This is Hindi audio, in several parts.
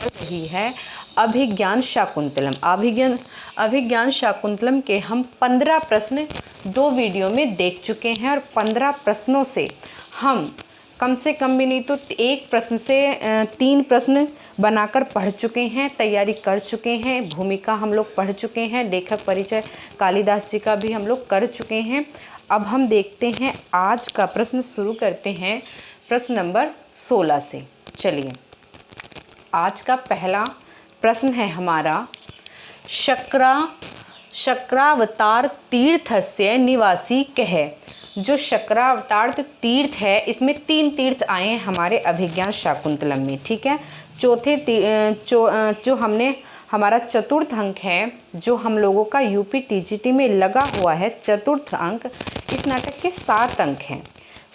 चल रही है अभिज्ञान शाकुंतलम। अभिज्ञान शाकुंतलम के हम 15 प्रश्न 2 वीडियो में देख चुके हैं और 15 प्रश्नों से हम कम से कम भी नहीं तो एक प्रश्न से 3 प्रश्न बनाकर पढ़ चुके हैं, तैयारी कर चुके हैं। भूमिका हम लोग पढ़ चुके हैं, लेखक परिचय कालिदास जी का भी हम लोग कर चुके हैं। अब हम देखते हैं आज का प्रश्न, शुरू करते हैं प्रश्न नंबर 16 से। चलिए, आज का पहला प्रश्न है हमारा, शक्रावतार तीर्थस्य निवासी कह। जो शक्रावतार तीर्थ है, इसमें 3 तीर्थ आए हैं हमारे अभिज्ञान शाकुंतलम में। ठीक है, जो हमने हमारा चतुर्थ अंक है, जो हम लोगों का यूपी टीजीटी में लगा हुआ है चतुर्थ अंक, इस नाटक के 7 अंक हैं।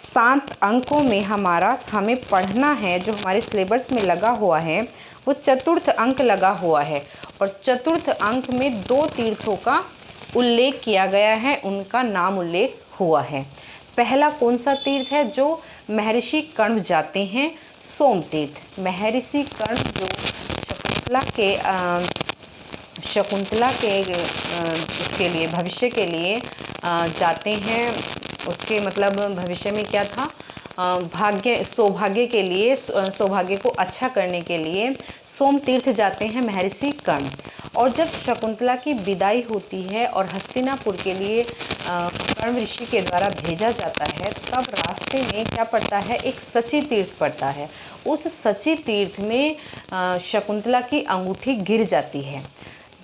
7 अंकों में हमें पढ़ना है, जो हमारे सिलेबस में लगा हुआ है वो चतुर्थ अंक लगा हुआ है। और चतुर्थ अंक में 2 तीर्थों का उल्लेख किया गया है, उनका नाम उल्लेख हुआ है। पहला कौन सा तीर्थ है? जो महर्षि कर्ण जाते हैं, सोम तीर्थ। महर्षि कर्ण जो शकुंतला के उसके लिए, भविष्य के लिए जाते हैं, उसके मतलब भविष्य में क्या था, सौभाग्य के लिए, सौभाग्य को अच्छा करने के लिए सोम तीर्थ जाते हैं महर्षि कर्ण। और जब शकुंतला की विदाई होती है और हस्तिनापुर के लिए कर्ण ऋषि के द्वारा भेजा जाता है, तब रास्ते में क्या पड़ता है, एक सची तीर्थ पड़ता है। उस सची तीर्थ में शकुंतला की अंगूठी गिर जाती है।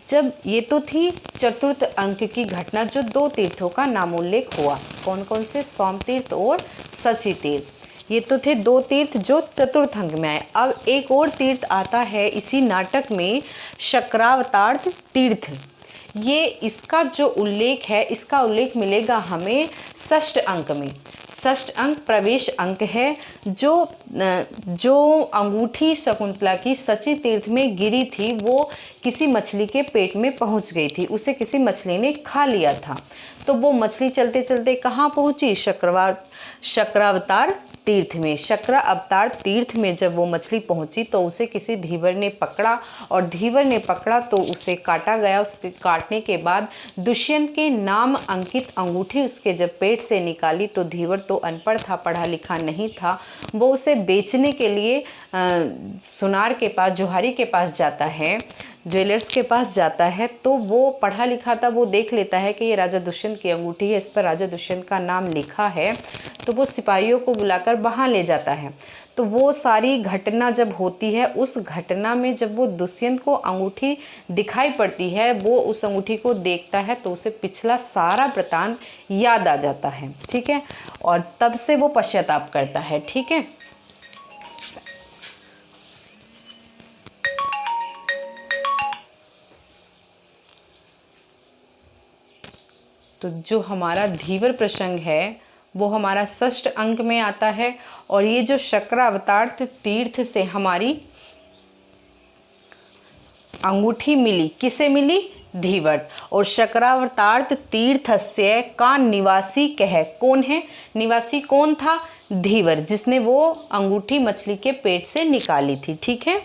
जब ये तो थी चतुर्थ अंक की घटना, जो 2 तीर्थों का नामोल्लेख हुआ, कौन कौन से, सोम तीर्थ और सची तीर्थ। ये तो थे 2 तीर्थ जो चतुर्थ अंक में आए। अब एक और तीर्थ आता है इसी नाटक में, शक्रावतार तीर्थ। ये इसका जो उल्लेख है, इसका उल्लेख मिलेगा हमें 6ठ अंक में। 6ठ अंक प्रवेश अंक है। जो अंगूठी शकुंतला की सची तीर्थ में गिरी थी, वो किसी मछली के पेट में पहुंच गई थी, उसे किसी मछली ने खा लिया था। तो वो मछली चलते चलते कहाँ पहुंची? शक्रावतार तीर्थ में। शक्र अवतार तीर्थ में जब वो मछली पहुंची तो उसे किसी धीवर ने पकड़ा, और धीवर ने पकड़ा तो उसे काटा गया। उसके काटने के बाद दुष्यंत के नाम अंकित अंगूठी उसके जब पेट से निकाली तो धीवर तो अनपढ़ था, पढ़ा लिखा नहीं था। वो उसे बेचने के लिए सुनार के पास, जोहारी के पास जाता है, ज्वेलर्स के पास जाता है। तो वो पढ़ा लिखा था, वो देख लेता है कि ये राजा दुष्यंत की अंगूठी है, इस पर राजा दुष्यंत का नाम लिखा है। तो वो सिपाहियों को बुलाकर वहाँ ले जाता है। तो वो सारी घटना जब होती है, उस घटना में जब वो दुष्यंत को अंगूठी दिखाई पड़ती है, वो उस अंगूठी को देखता है तो उसे पिछला सारा वृतांत याद आ जाता है। ठीक है, और तब से वो पश्चाताप करता है। ठीक है, तो जो हमारा धीवर प्रसंग है वो हमारा 6ठ अंक में आता है। और ये जो शक्रावतार तीर्थ से हमारी अंगूठी मिली, किसे मिली? धीवर। और शक्रावतार तीर्थस्य का निवासी कह, कौन है? निवासी कौन था? धीवर, जिसने वो अंगूठी मछली के पेट से निकाली थी। ठीक है,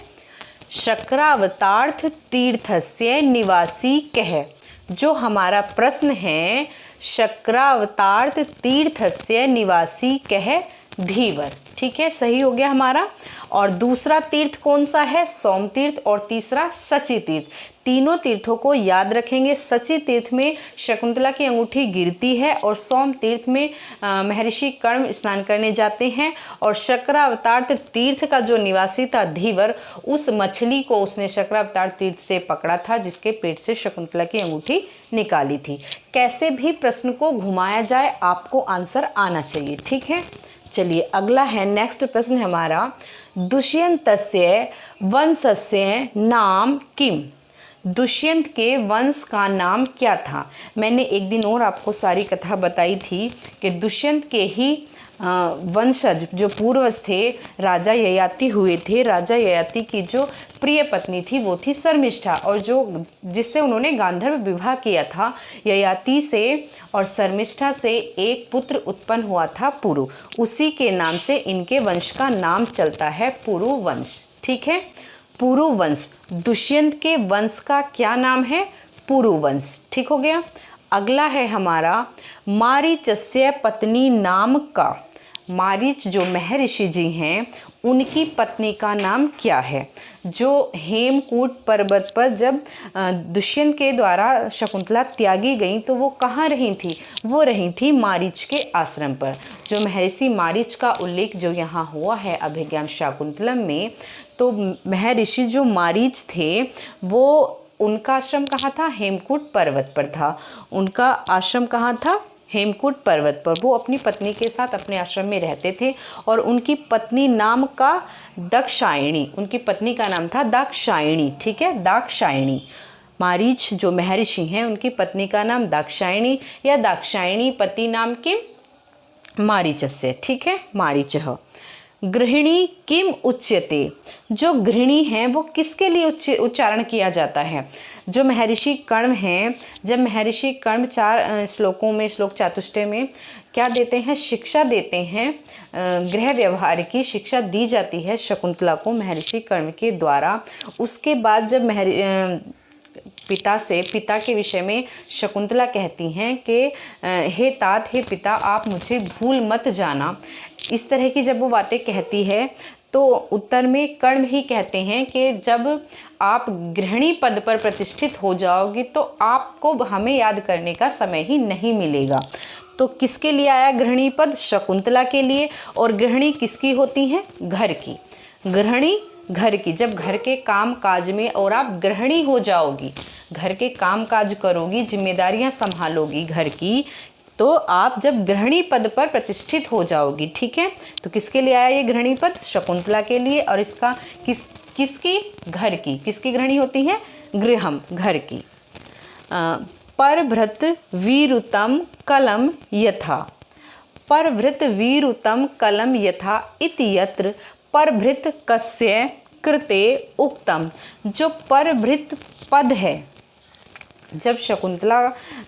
शक्रावतार तीर्थस्य निवासी कह। जो हमारा प्रश्न है, शक्रावतार तीर्थस्य निवासी कह धीवर। ठीक है, सही हो गया हमारा। और दूसरा तीर्थ कौन सा है? सोम तीर्थ। और तीसरा सची तीर्थ। तीनों तीर्थों को याद रखेंगे। सची तीर्थ में शकुंतला की अंगूठी गिरती है, और सोम तीर्थ में महर्षि कर्ण स्नान करने जाते हैं। और शक्रावतार तीर्थ का जो निवासी था धीवर, उस मछली को उसने शक्रावतार तीर्थ से पकड़ा था, जिसके पेट से शकुंतला की अंगूठी निकाली थी। कैसे भी प्रश्न को घुमाया जाए, आपको आंसर आना चाहिए। ठीक है, चलिए अगला है, नेक्स्ट प्रश्न है हमारा, दुष्यंतस्य वंशस्य नाम किम। दुष्यंत के वंश का नाम क्या था? मैंने एक दिन और आपको सारी कथा बताई थी कि दुष्यंत के ही वंशज जो पूर्वज थे, राजा ययाति हुए थे। राजा ययाति की जो प्रिय पत्नी थी वो थी शर्मिष्ठा, और जिससे उन्होंने गांधर्व विवाह किया था ययाति से, और शर्मिष्ठा से एक पुत्र उत्पन्न हुआ था पुरु। उसी के नाम से इनके वंश का नाम चलता है पुरु वंश। ठीक है, पुरुवंश, दुष्यंत के वंश का क्या नाम है? पुरुवंश। ठीक हो गया। अगला है हमारा मारीचस्य पत्नी नाम का। मारीच जो महर्षि जी हैं उनकी पत्नी का नाम क्या है? जो हेमकूट पर्वत पर जब दुष्यंत के द्वारा शकुंतला त्यागी गई तो वो कहाँ रही थी? वो रही थी मारीच के आश्रम पर। जो महर्षि मारीच का उल्लेख जो यहाँ हुआ है अभिज्ञान शाकुंतलम में, तो महर्षि जो मारीच थे वो उनका आश्रम कहाँ था? हेमकूट पर्वत पर था। उनका आश्रम कहाँ था? हेमकूट पर्वत पर। वो अपनी पत्नी के साथ अपने आश्रम में रहते थे और उनकी पत्नी नाम का दाक्षायणी, उनकी पत्नी का नाम था दाक्षायणी। ठीक है, दाक्षायणी। मारीच जो महर्षि हैं उनकी पत्नी का नाम दाक्षायणी या दाक्षायणी पति नाम के मारीचस्य। ठीक है, मारीचः। गृहिणी किम उच्यते, जो गृहिणी हैं वो किसके लिए उच्चारण किया जाता है? जो महर्षि कर्ण हैं, जब महर्षि कर्ण 4 श्लोकों में, श्लोक चातुष्टय में क्या देते हैं? शिक्षा देते हैं, गृह व्यवहार की शिक्षा दी जाती है शकुंतला को महर्षि कर्ण के द्वारा। उसके बाद जब पिता के विषय में शकुंतला कहती हैं कि हे तात, हे पिता, आप मुझे भूल मत जाना, इस तरह की जब वो बातें कहती है तो उत्तर में कर्ण ही कहते हैं कि जब आप गृहिणी पद पर प्रतिष्ठित हो जाओगी तो आपको हमें याद करने का समय ही नहीं मिलेगा। तो किसके लिए आया गृहिणी पद? शकुंतला के लिए। और गृहिणी किसकी होती हैं? घर की। गृहिणी घर की। जब घर के काम काज में और आप गृहिणी हो जाओगी, घर के काम काज करोगी, जिम्मेदारियां संभालोगी घर की, तो आप जब गृहिणी पद पर प्रतिष्ठित हो जाओगी। ठीक है, तो किसके लिए आया ये गृहिणी पद? शकुंतला के लिए। और इसका किसकी? घर की। किसकी गृहिणी होती है? गृहम, घर की। परभृत वीरुतम कलम यथा। परभृत वीरुतम कलम यथा इति यत्र परभृत कस्य कृते उक्तम। जो परभृत पद है, जब शकुंतला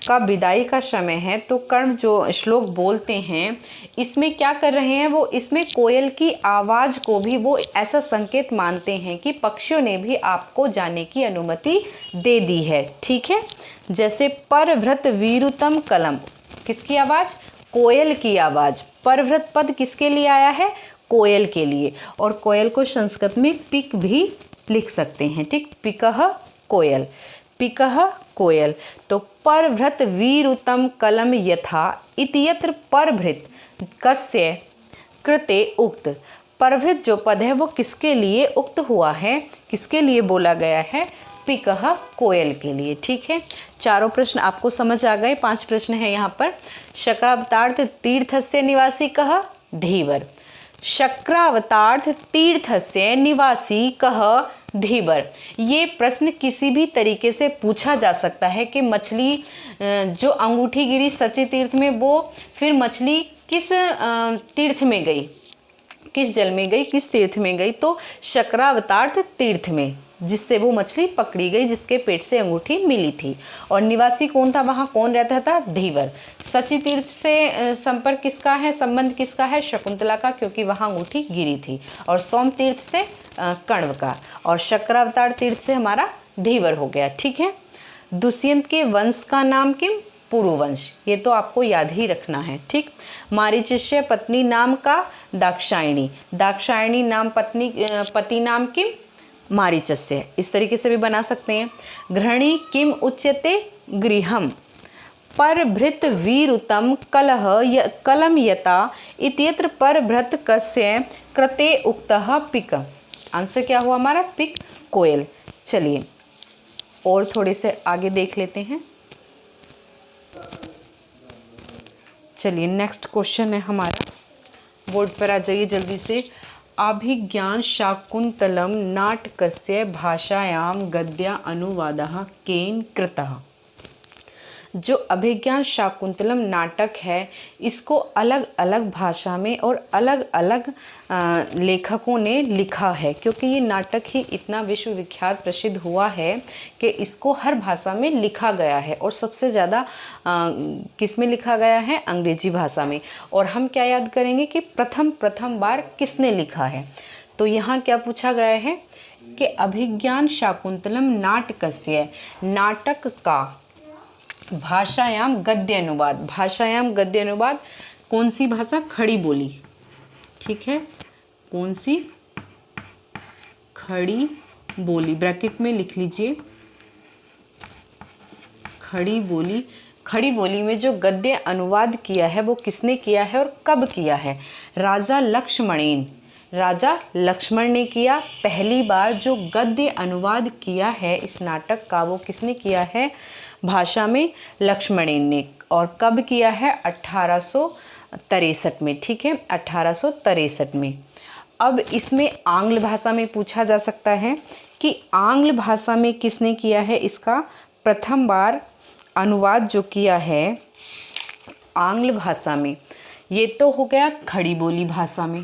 का विदाई का समय है तो कर्ण जो श्लोक बोलते हैं इसमें क्या कर रहे हैं? वो इसमें कोयल की आवाज़ को भी वो ऐसा संकेत मानते हैं कि पक्षियों ने भी आपको जाने की अनुमति दे दी है। ठीक है, जैसे परभृत वीरुतम कलम, किसकी आवाज़? कोयल की आवाज़। परभृत पद किसके लिए आया है? कोयल के लिए। और कोयल को संस्कृत में पिक भी लिख सकते हैं। ठीक, पिकह कोयल, पिकह कोयल। तो परभृत वीरुतम कलम यथा इत्यत्र परभृत कस्य कृते उक्त। परभृत जो पद है वो किसके लिए उक्त हुआ है? किसके लिए बोला गया है? पिकह कोयल के लिए। ठीक है, चारों प्रश्न आपको समझ आ गए। 5 प्रश्न है यहाँ पर। शक्रावतार्थ तीर्थस्य निवासी कह? धीवर। शक्रावतार्थ तीर्थस्य निवासी कह? धीवर। ये प्रश्न किसी भी तरीके से पूछा जा सकता है कि मछली जो अंगूठी गिरी सची तीर्थ में, वो फिर मछली किस तीर्थ में गई, किस जल में गई, किस तीर्थ में गई? तो शक्रावतार्थ तीर्थ में, जिससे वो मछली पकड़ी गई, जिसके पेट से अंगूठी मिली थी। और निवासी कौन था वहाँ? कौन रहता था? धीवर। सची तीर्थ से संपर्क किसका है, संबंध किसका है? शकुंतला का, क्योंकि वहाँ अंगूठी गिरी थी। और सोम तीर्थ से कण्व का। और शक्रावतार तीर्थ से हमारा धीवर हो गया। ठीक है, दुष्यंत के वंश का नाम किम? पुरुवंश। ये तो आपको याद ही रखना है। ठीक, मारीचस्य पत्नी नाम का? दाक्षायणी। दाक्षायणी नाम पति नाम किम? मारीचस्य। इस तरीके से भी बना सकते हैं। गृहिणी किम उच्यते? गृहम। परभृत वीरुतम कलम यता इत्यत्र परभृत कस्य कृते उक्तः पिक। आंसर क्या हुआ हमारा? पिक, कोयल। चलिए और थोड़े से आगे देख लेते हैं। चलिए नेक्स्ट क्वेश्चन है हमारा, बोर्ड पर आ जाइए जल्दी से। अभिज्ञान शाकुंतलम नाटकस्य भाषायां गद्य अनुवादः केन कृतः। जो अभिज्ञान शाकुंतलम नाटक है इसको अलग अलग भाषा में और अलग अलग लेखकों ने लिखा है, क्योंकि ये नाटक ही इतना विश्वविख्यात प्रसिद्ध हुआ है कि इसको हर भाषा में लिखा गया है। और सबसे ज़्यादा किस में लिखा गया है? अंग्रेजी भाषा में। और हम क्या याद करेंगे कि प्रथम बार किसने लिखा है? तो यहाँ क्या पूछा गया है? कि अभिज्ञान शाकुंतलम नाटकस्य, नाटक का भाषायाम गद्य अनुवाद, भाषायाम गद्य अनुवाद कौन सी भाषा? खड़ी बोली, ठीक है, कौन सी? खड़ी बोली, ब्रैकेट में लिख लीजिए खड़ी बोली। खड़ी बोली में जो गद्य अनुवाद किया है वो किसने किया है और कब किया है? राजा लक्ष्मणेन, राजा लक्ष्मण ने किया। पहली बार जो गद्य अनुवाद किया है इस नाटक का वो किसने किया है? भाषा में लक्ष्मणेन ने। और कब किया है? 1863 में, ठीक है, 1863 में। अब इसमें आंग्ल भाषा में पूछा जा सकता है कि आंग्ल भाषा में किसने किया है? इसका प्रथम बार अनुवाद जो किया है आंग्ल भाषा में, ये तो हो गया खड़ी बोली भाषा में।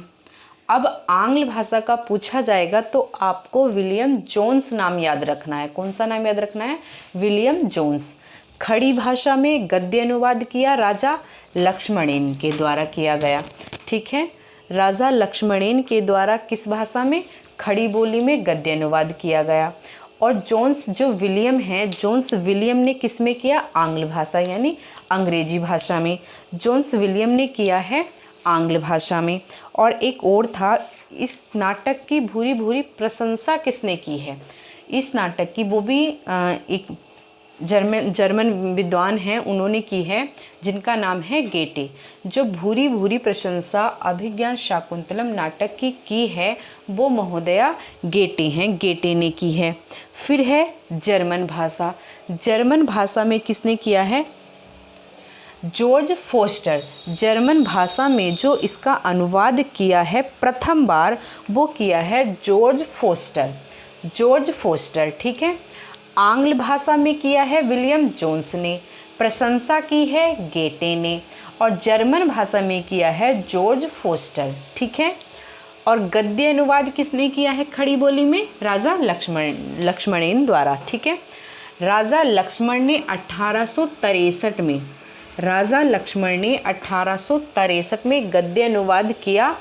अब आंग्ल भाषा का पूछा जाएगा तो आपको विलियम जोन्स नाम याद रखना है। कौन सा नाम याद रखना है? William Jones. खड़ी भाषा में गद्य अनुवाद किया राजा लक्ष्मणेन के द्वारा किया गया, ठीक है, राजा लक्ष्मणेन के द्वारा किस भाषा में? खड़ी बोली में गद्य अनुवाद किया गया। और जोन्स जो विलियम है, जोन्स विलियम ने किस में किया? आंग्ल भाषा यानी अंग्रेजी भाषा में। जोन्स विलियम ने किया है आंग्ल भाषा में। और एक और था, इस नाटक की भूरी भूरी प्रशंसा किसने की है? इस नाटक की, वो भी एक जर्मन विद्वान हैं, उन्होंने की है, जिनका नाम है गेटे। जो भूरी भूरी प्रशंसा अभिज्ञान शाकुंतलम नाटक की है वो महोदया गेटे हैं, गेटे ने की है। फिर है जर्मन भाषा। जर्मन भाषा में किसने किया है? George poster. जर्मन भाषा में जो इसका अनुवाद किया है प्रथम बार वो किया है जॉर्ज फोस्टर, जॉर्ज फोस्टर, ठीक है। आंग्ल भाषा में किया है विलियम जोन्स ने, प्रशंसा की है गेटे ने, और जर्मन भाषा में किया है जॉर्ज फोस्टर, ठीक है। और गद्य अनुवाद किसने किया है खड़ी बोली में? राजा लक्ष्मणेन द्वारा, ठीक है। राजा लक्ष्मण ने 1863 में, राजा लक्ष्मण ने 1863 में गद्य अनुवाद किया।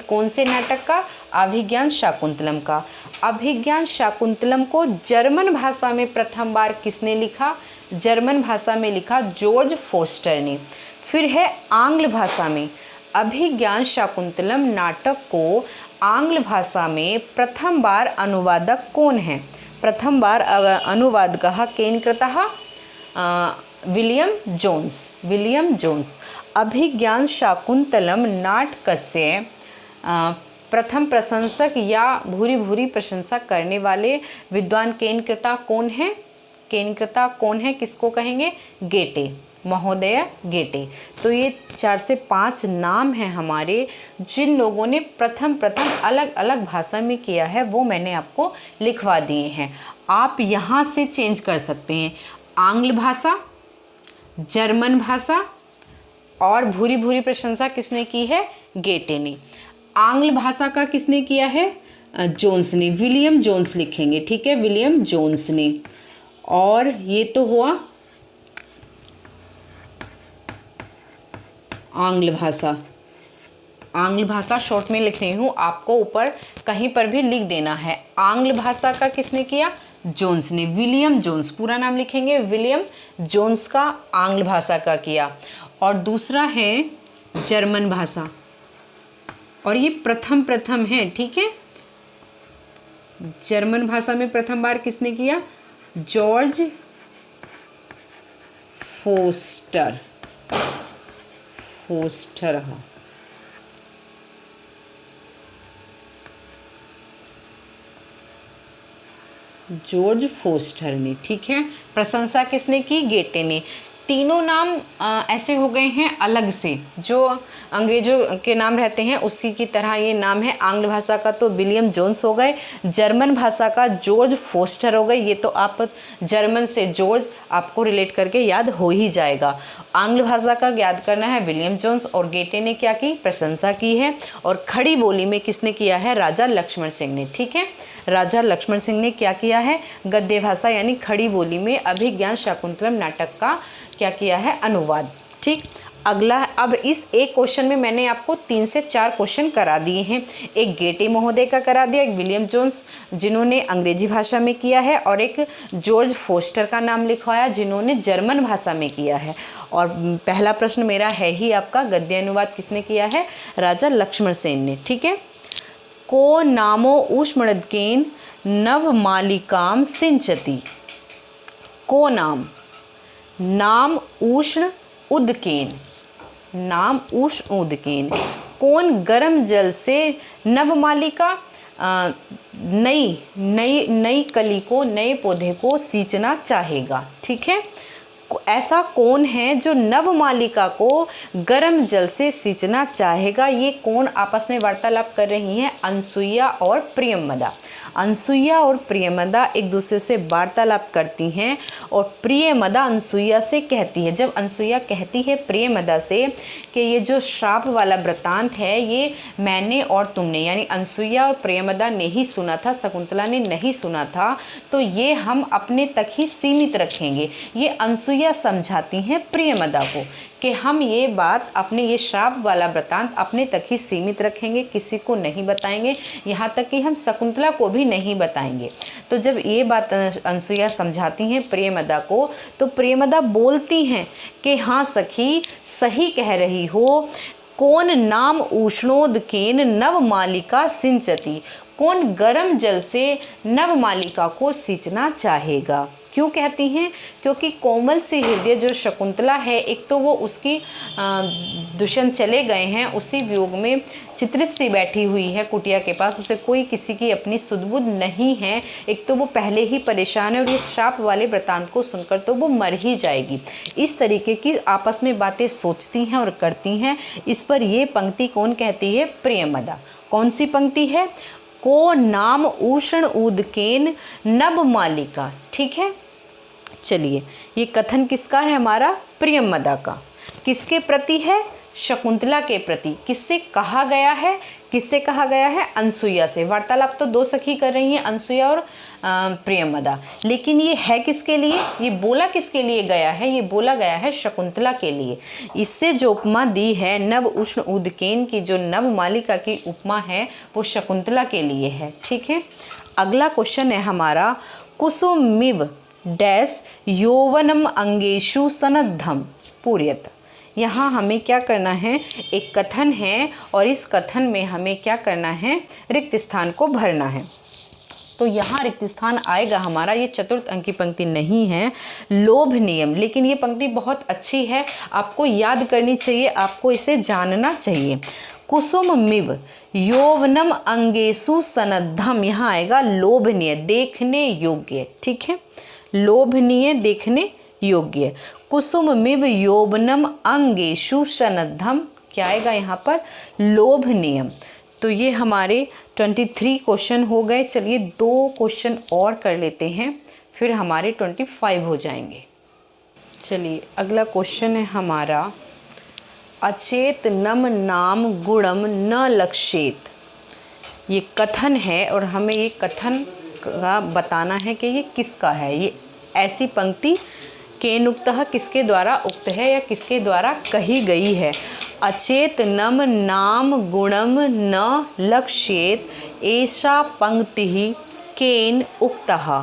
कौन से नाटक का? अभिज्ञान शाकुंतलम का। अभिज्ञान शाकुंतलम को जर्मन भाषा में प्रथम बार किसने लिखा? जर्मन भाषा में लिखा जॉर्ज फोस्टर ने। फिर है आंग्ल भाषा में। अभिज्ञान शाकुंतलम नाटक को आंग्ल भाषा में प्रथम बार अनुवादक कौन है? प्रथम बार अनुवादकः केन कृतः? William Jones, William Jones. Abhijnana Shakuntalam नाटकस्य प्रथम प्रशंसक या भूरी भूरी प्रशंसा करने वाले विद्वान केनकृता कौन है? केनकृता कौन है, किसको कहेंगे? गेटे, महोदय गेटे। तो ये 4 से 5 नाम हैं हमारे, जिन लोगों ने प्रथम अलग अलग भाषा में किया है, वो मैंने आपको लिखवा दिए हैं। आप यहाँ से चेंज कर सकते हैं। आंग्ल भाषा, जर्मन भाषा, और भूरी भूरी प्रशंसा किसने की है? गेटे ने। आंग्ल भाषा का किसने किया है? जोन्स ने, विलियम जोन्स लिखेंगे, ठीक है, विलियम जोन्स ने। और ये तो हुआ आंग्ल भाषा। आंग्ल भाषा शॉर्ट में लिख रही हूँ, आपको ऊपर कहीं पर भी लिख देना है। आंग्ल भाषा का किसने किया? जोन्स ने, विलियम जोन्स, पूरा नाम लिखेंगे, विलियम जोन्स का आंग्ल भाषा का किया। और दूसरा है जर्मन भाषा, और ये प्रथम है, ठीक है। जर्मन भाषा में प्रथम बार किसने किया? जॉर्ज फोस्टर, फोस्टर, हाँ, जॉर्ज फोस्टर ने, ठीक है। प्रशंसा किसने की? गेटे ने। तीनों नाम ऐसे हो गए हैं अलग से, जो अंग्रेजों के नाम रहते हैं उसी की तरह ये नाम है। आंग्ल भाषा का तो विलियम जोन्स हो गए, जर्मन भाषा का जॉर्ज फोस्टर हो गए। ये तो आप जर्मन से जॉर्ज आपको रिलेट करके याद हो ही जाएगा। आंग्ल भाषा का याद करना है विलियम जोन्स, और गेटे ने क्या की? प्रशंसा की है। और खड़ी बोली में किसने किया है? राजा लक्ष्मण सिंह ने, ठीक है। राजा लक्ष्मण सिंह ने क्या किया है? गद्य भाषा यानी खड़ी बोली में अभिज्ञान शाकुंतलम नाटक का क्या किया है? अनुवाद, ठीक। अगला, अब इस एक क्वेश्चन में मैंने आपको 3 से 4 क्वेश्चन करा दिए हैं। एक गेटे महोदय का करा दिया, एक विलियम जोन्स जिन्होंने अंग्रेजी भाषा में किया है, और एक जॉर्ज फोस्टर का नाम लिखवाया जिन्होंने जर्मन भाषा में किया है। और पहला प्रश्न मेरा है ही आपका, गद्य अनुवाद किसने किया है? राजा लक्ष्मण सेन ने। ठीक है। को नामो ऊष्मणद्केन नवमालिकाम सिंचति। को नाम उष्ण उदकेन, नाम उष्ण उदकेन। कौन गर्म जल से नवमालिका, नई कली को, नए पौधे को सींचना चाहेगा। ठीक है। ऐसा कौन है जो नवमालिका को गर्म जल से सींचना चाहेगा? ये कौन आपस में वार्तालाप कर रही हैं? अनसुईया और प्रियमदा। अनसुईया और प्रियमदा एक दूसरे से वार्तालाप करती हैं, और प्रियमदा अनसुईया से कहती है, जब अनसुईया कहती है प्रियमदा से कि ये जो श्राप वाला वृत्तांत है ये मैंने और तुमने, यानी अनसुईया और प्रियमदा ने ही सुना था, शकुंतला ने नहीं सुना था, तो ये हम अपने तक ही सीमित रखेंगे। ये अनसुईया समझाती हैं प्रियमदा को कि हम ये बात, अपने ये श्राप वाला वृत्तांत अपने तक ही सीमित रखेंगे, किसी को नहीं बताएंगे, यहाँ तक कि हम शकुंतला को भी नहीं बताएंगे। तो जब ये बात अनसुईया समझाती हैं प्रियमदा को, तो प्रियमदा बोलती हैं कि हाँ सखी, सही कह रही हो। कौन नाम उष्णोदकेन नवमालिका सिंचती। कौन गर्म जल से नवमालिका को सींचना चाहेगा? क्यों कहती हैं? क्योंकि कोमल सी हृदय जो शकुंतला है, एक तो वो उसकी दुष्यंत चले गए हैं, उसी वियोग में चित्रित सी बैठी हुई है कुटिया के पास, उसे कोई किसी की अपनी सुध-बुध नहीं है। एक तो वो पहले ही परेशान है, और ये श्राप वाले वृत्तांत को सुनकर तो वो मर ही जाएगी। इस तरीके की आपस में बातें सोचती हैं और करती हैं। इस पर ये पंक्ति कौन कहती है? प्रियमदा। कौन सी पंक्ति है? को नाम उष्ण उदकेन नवमालिका। ठीक है। चलिए, ये कथन किसका है? हमारा प्रियमदा का। किसके प्रति है? शकुंतला के प्रति। किससे कहा गया है? किससे कहा गया है? अनसुईया से। वार्तालाप तो दो सखी कर रही हैं, अनसुईया और प्रियमदा, लेकिन ये है किसके लिए? ये बोला किसके लिए गया है? ये बोला गया है शकुंतला के लिए। इससे जो उपमा दी है नव उष्ण उदकेन की, जो नवमालिका की उपमा है, वो शकुंतला के लिए है। ठीक है। अगला क्वेश्चन है हमारा, कुसुमिव डैश यौवनम अंगेशु सनद्धम पूर्यत। यहाँ हमें क्या करना है? एक कथन है, और इस कथन में हमें क्या करना है? रिक्त स्थान को भरना है। तो यहाँ रिक्त स्थान आएगा हमारा, ये चतुर्थ अंक की पंक्ति नहीं है, लोभ नियम। लेकिन ये पंक्ति बहुत अच्छी है, आपको याद करनी चाहिए, आपको इसे जानना चाहिए। कुसुमिव यौवनम अंगेशु सनद्धम, यहाँ आएगा लोभनीय, देखने योग्य। ठीक है। लोभनीय, देखने योग्य। कुसुमिव यौवनम अंगेशु सनद्धम, क्या आएगा यहाँ पर? लोभनीय। तो ये हमारे 23 क्वेश्चन हो गए। चलिए 2 क्वेश्चन और कर लेते हैं, फिर हमारे 25 हो जाएंगे। चलिए अगला क्वेश्चन है हमारा, अचेतनम नाम गुणम न लक्ष्येत। ये कथन है, और हमें ये कथन का बताना है कि ये किसका है। ये ऐसी पंक्ति केनुक्तः किसके द्वारा उक्त है या किसके द्वारा कही गई है? अचेतनम नाम गुणम न लक्ष्येत ऐसा पंक्ति ही केन उक्तः।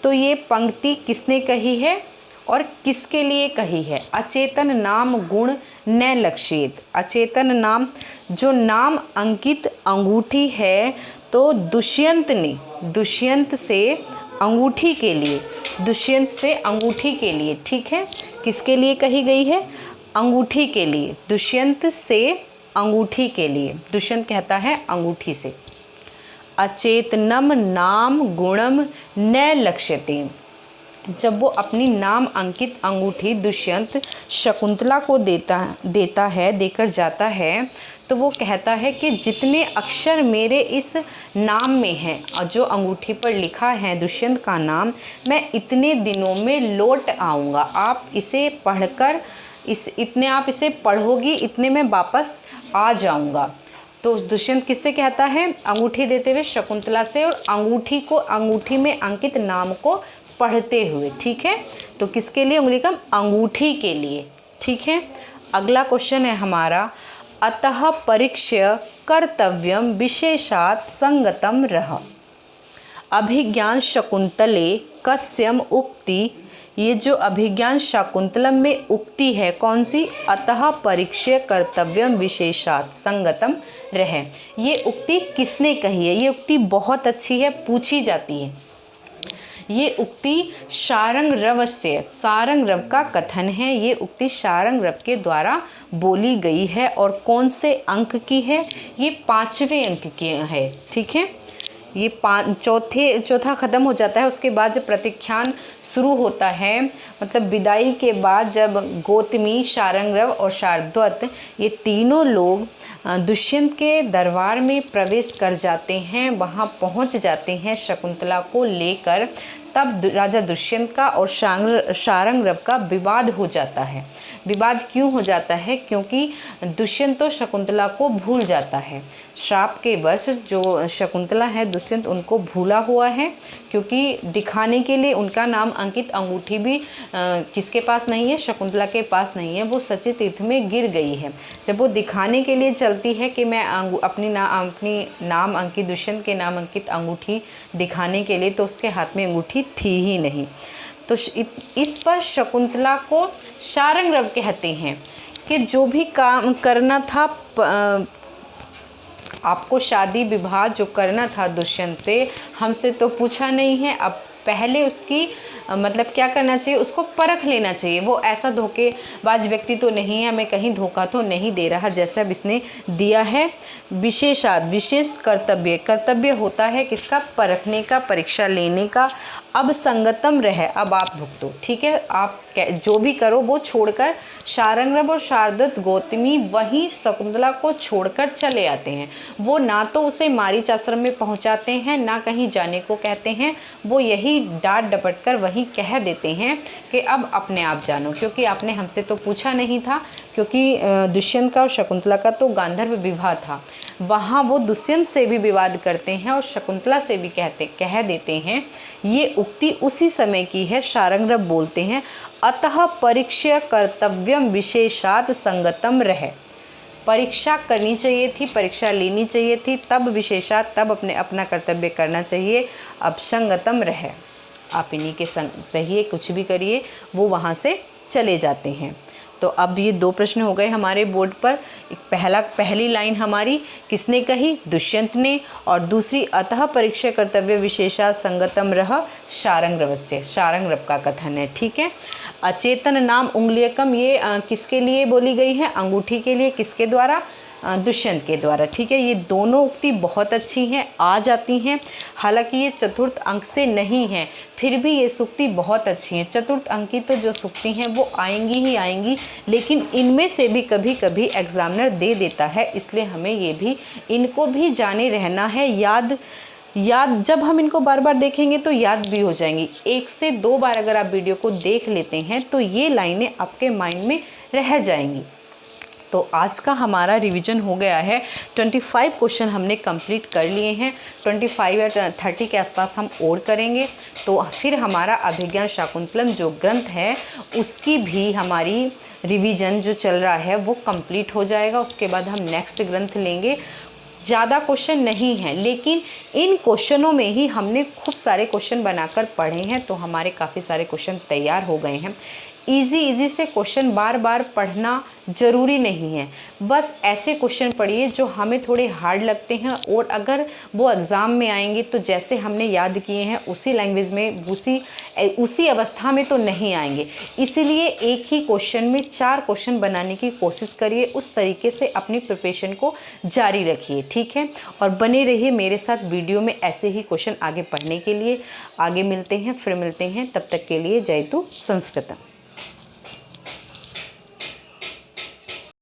तो ये पंक्ति किसने कही है और किसके लिए कही है? अचेतन नाम गुण न लक्ष्येत। अचेतन नाम, जो नाम अंकित अंगूठी है, तो दुष्यंत ने, दुष्यंत से अंगूठी के लिए, दुष्यंत से अंगूठी के लिए। ठीक है। किसके लिए कही गई है? अंगूठी के लिए। दुष्यंत से अंगूठी के लिए। दुष्यंत कहता है अंगूठी से। अचेतनम नाम गुणम न लक्ष्यते। जब वो अपनी नाम अंकित अंगूठी दुष्यंत शकुंतला को देता है, देकर जाता है, तो वो कहता है कि जितने अक्षर मेरे इस नाम में हैं और जो अंगूठी पर लिखा है दुष्यंत का नाम, मैं इतने दिनों में लौट आऊँगा। आप इसे पढ़कर इतने आप इसे पढ़ोगी, इतने में वापस आ जाऊँगा। तो दुष्यंत किससे कहता है? अंगूठी देते हुए शकुंतला से, और अंगूठी को, अंगूठी में अंकित नाम को पढ़ते हुए। ठीक है। तो किसके लिए उंगली का? अंगूठी के लिए। ठीक है। अगला क्वेश्चन है हमारा, अतः परीक्ष्य कर्तव्यम विशेषात् संगतम रह। अभिज्ञान शकुंतले कस्यम उक्ति, ये जो अभिज्ञान शाकुंतलम में उक्ति है कौन सी, अतः परीक्ष्य कर्तव्यम विशेषात् संगतम रह, ये उक्ति किसने कही है? ये उक्ति बहुत अच्छी है, पूछी जाती है। ये उक्ति शारंग रव से, शारंग रव का कथन है। ये उक्ति शारंग रव के द्वारा बोली गई है और कौन से अंक की है? ये 5वें अंक की है। ठीक है, ये चौथा ख़त्म हो जाता है। उसके बाद जब प्रत्याख्यान शुरू होता है, मतलब विदाई के बाद, जब गौतमी, शारंगरव और शार्दूल ये तीनों लोग दुष्यंत के दरबार में प्रवेश कर जाते हैं, वहाँ पहुँच जाते हैं शकुंतला को लेकर, तब राजा दुष्यंत का और शारंगरव का विवाद हो जाता है। विवाद क्यों हो जाता है? क्योंकि दुष्यंत तो शकुंतला को भूल जाता है। श्राप के वश जो शकुंतला है, दुष्यंत उनको भूला हुआ है, क्योंकि दिखाने के लिए उनका नाम अंकित अंगूठी भी किसके पास नहीं है? शकुंतला के पास नहीं है, वो सची तीर्थ में गिर गई है। जब वो दिखाने के लिए चलती है कि मैं अपनी नाम अंकित, दुष्यंत के नाम अंकित अंगूठी दिखाने के लिए, तो उसके हाथ में अंगूठी थी ही नहीं। तो इस पर शकुंतला को शारंगरव कहते हैं कि जो भी काम करना था, आपको शादी विवाह जो करना था दुष्यंत से, हमसे तो पूछा नहीं है। अब पहले उसकी मतलब क्या करना चाहिए? उसको परख लेना चाहिए। वो ऐसा धोखेबाज व्यक्ति तो नहीं है, हमें कहीं धोखा तो नहीं दे रहा जैसा इसने दिया है। विशेषाद, विशेष कर्तव्य होता है किसका? परखने का, परीक्षा लेने का। अब संगतम रहे, अब आप भुगतो। ठीक है, आप जो भी करो वो छोड़कर शारंगरव और शार्दूल गौतमी वहीं शकुंतला को छोड़कर चले आते हैं। वो ना तो उसे मारीच आश्रम में पहुंचाते हैं, ना कहीं जाने को कहते हैं। वो यही डांट डपट कर वहीं कह देते हैं कि अब अपने आप जानो, क्योंकि आपने हमसे तो पूछा नहीं था। क्योंकि दुष्यंत का और शकुंतला का तो गांधर्व विवाह था, वहाँ वो दुष्यंत से भी विवाद करते हैं और शकुंतला से भी कह देते हैं। ये उक्ति उसी समय की है। शारंगरव बोलते हैं, अतः परीक्ष्य कर्तव्यम विशेषात् संगतम रहे। परीक्षा करनी चाहिए थी, परीक्षा लेनी चाहिए थी, तब विशेषात्, तब अपना कर्तव्य करना चाहिए। अब संगतम रहे, आप इन्हीं के संग रहिए, कुछ भी करिए। वो वहाँ से चले जाते हैं। तो अब ये 2 प्रश्न हो गए हमारे बोर्ड पर। पहली लाइन हमारी किसने कही? दुष्यंत ने। और दूसरी, अतः परीक्षा कर्तव्य विशेषा संगतम रह, शारंगरव से, शारंगरव का कथन है। ठीक है, अचेतन नाम उंगलियकम, ये किसके लिए बोली गई है? अंगूठी के लिए। किसके द्वारा? दुष्यंत के द्वारा। ठीक है, ये दोनों उक्ति बहुत अच्छी हैं, आ जाती हैं। हालांकि ये चतुर्थ अंक से नहीं है, फिर भी ये सूक्ति बहुत अच्छी हैं। चतुर्थ अंक की तो जो सूक्ति हैं वो आएंगी ही आएंगी, लेकिन इनमें से भी कभी कभी एग्जामिनर दे देता है, इसलिए हमें ये भी, इनको भी जाने रहना है। याद जब हम इनको बार बार देखेंगे तो याद भी हो जाएंगी। 1 से 2 बार अगर आप वीडियो को देख लेते हैं तो ये लाइनें आपके माइंड में रह जाएंगी। तो आज का हमारा रिवीजन हो गया है। 25 क्वेश्चन हमने कंप्लीट कर लिए हैं। 25 या 30 के आसपास हम और करेंगे, तो फिर हमारा अभिज्ञान शाकुंतलम जो ग्रंथ है उसकी भी हमारी रिवीजन जो चल रहा है वो कंप्लीट हो जाएगा। उसके बाद हम नेक्स्ट ग्रंथ लेंगे। ज़्यादा क्वेश्चन नहीं हैं, लेकिन इन क्वेश्चनों में ही हमने खूब सारे क्वेश्चन बनाकर पढ़े हैं, तो हमारे काफ़ी सारे क्वेश्चन तैयार हो गए हैं। इजी से क्वेश्चन बार बार पढ़ना ज़रूरी नहीं है, बस ऐसे क्वेश्चन पढ़िए जो हमें थोड़े हार्ड लगते हैं, और अगर वो एग्ज़ाम में आएंगे तो जैसे हमने याद किए हैं उसी लैंग्वेज में, उसी अवस्था में तो नहीं आएंगे। इसीलिए एक ही क्वेश्चन में 4 क्वेश्चन बनाने की कोशिश करिए। उस तरीके से अपनी प्रिपरेशन को जारी रखिए। ठीक है, और बने रहिए मेरे साथ वीडियो में ऐसे ही क्वेश्चन आगे पढ़ने के लिए। आगे मिलते हैं, फिर मिलते हैं, तब तक के लिए जय तु संस्कृतम।